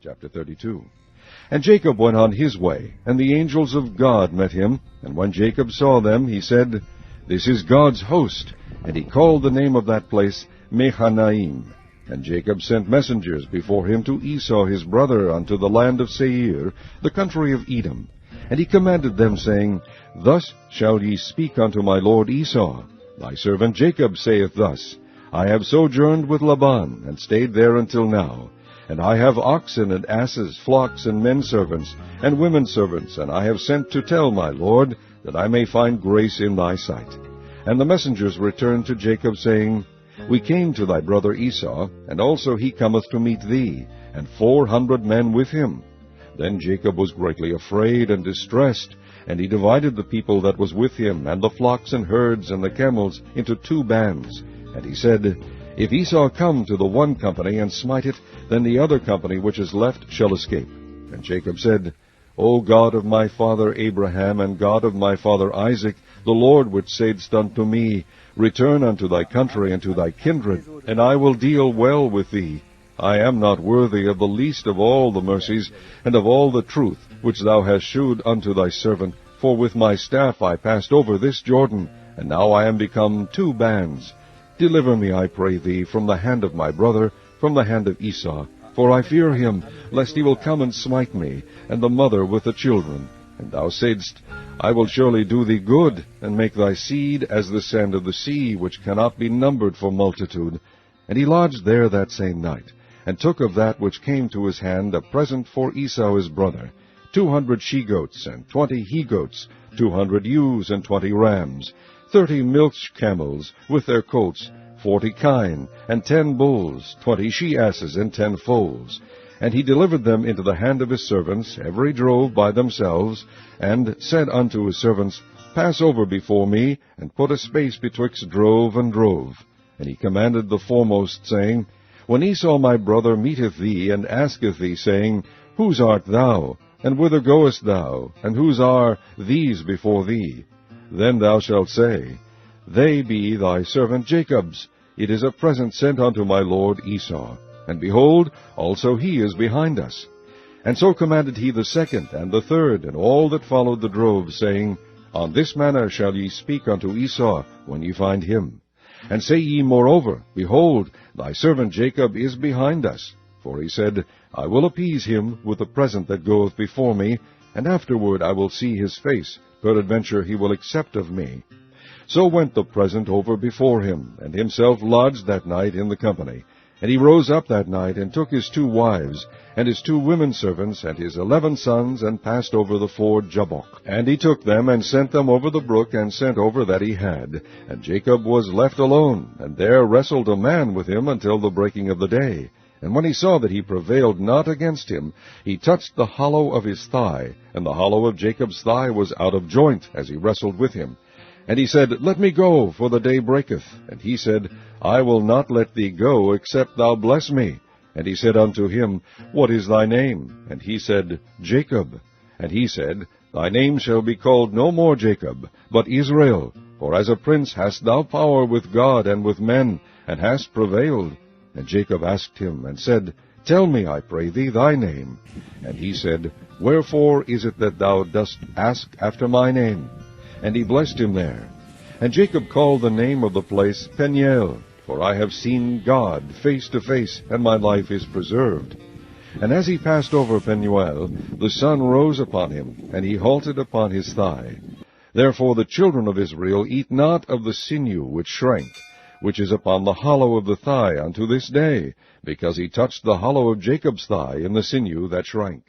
Chapter 32. And Jacob went on his way, and the angels of God met him. And when Jacob saw them, he said, This is God's host. And he called the name of that place Mahanaim. And Jacob sent messengers before him to Esau his brother unto the land of Seir, the country of Edom. And he commanded them, saying, Thus shall ye speak unto my lord Esau. Thy servant Jacob saith thus, I have sojourned with Laban, and stayed there until now. And I have oxen and asses, flocks and menservants, and womenservants, and I have sent to tell my lord, that I may find grace in thy sight. And the messengers returned to Jacob, saying, We came to thy brother Esau, and also he cometh to meet thee, and 400 men with him. Then Jacob was greatly afraid and distressed, and he divided the people that was with him, and the flocks and herds and the camels, into 2 bands. And he said, If Esau come to the one company and smite it, then the other company which is left shall escape. And Jacob said, O God of my father Abraham, and God of my father Isaac, the Lord which saidst unto me, Return unto thy country and to thy kindred, and I will deal well with thee. I am not worthy of the least of all the mercies, and of all the truth which thou hast shewed unto thy servant. For with my staff I passed over this Jordan, and now I am become 2 bands. Deliver me, I pray thee, from the hand of my brother, from the hand of Esau. For I fear him, lest he will come and smite me, and the mother with the children. And thou saidst, I will surely do thee good, and make thy seed as the sand of the sea, which cannot be numbered for multitude. And he lodged there that same night, and took of that which came to his hand a present for Esau his brother, 200 she-goats, and 20 he-goats, 200 ewes, and 20 rams, 30 milch camels, with their coats, 40 kine, and 10 bulls, 20 she-asses, and 10 foals. And he delivered them into the hand of his servants, every drove by themselves, and said unto his servants, Pass over before me, and put a space betwixt drove and drove. And he commanded the foremost, saying, When Esau my brother meeteth thee, and asketh thee, saying, Whose art thou? And whither goest thou? And whose are these before thee? Then thou shalt say, They be thy servant Jacob's. It is a present sent unto my lord Esau. And behold, also he is behind us. And so commanded he the second and the third, and all that followed the drove, saying, On this manner shall ye speak unto Esau, when ye find him. And say ye moreover, Behold, thy servant Jacob is behind us. For he said, I will appease him with the present that goeth before me, and afterward I will see his face. Peradventure he will accept of me. So went the present over before him, and himself lodged that night in the company. And he rose up that night, and took his 2 wives, and his 2 womenservants, and his 11 sons, and passed over the ford Jabbok. And he took them, and sent them over the brook, and sent over that he had. And Jacob was left alone, and there wrestled a man with him until the breaking of the day. And when he saw that he prevailed not against him, he touched the hollow of his thigh, and the hollow of Jacob's thigh was out of joint, as he wrestled with him. And he said, Let me go, for the day breaketh. And he said, I will not let thee go, except thou bless me. And he said unto him, What is thy name? And he said, Jacob. And he said, Thy name shall be called no more Jacob, but Israel. For as a prince hast thou power with God and with men, and hast prevailed. And Jacob asked him, and said, Tell me, I pray thee, thy name. And he said, Wherefore is it that thou dost ask after my name? And he blessed him there. And Jacob called the name of the place Peniel, for I have seen God face to face, and my life is preserved. And as he passed over Peniel, the sun rose upon him, and he halted upon his thigh. Therefore the children of Israel eat not of the sinew which shrank, which is upon the hollow of the thigh unto this day, because he touched the hollow of Jacob's thigh in the sinew that shrank.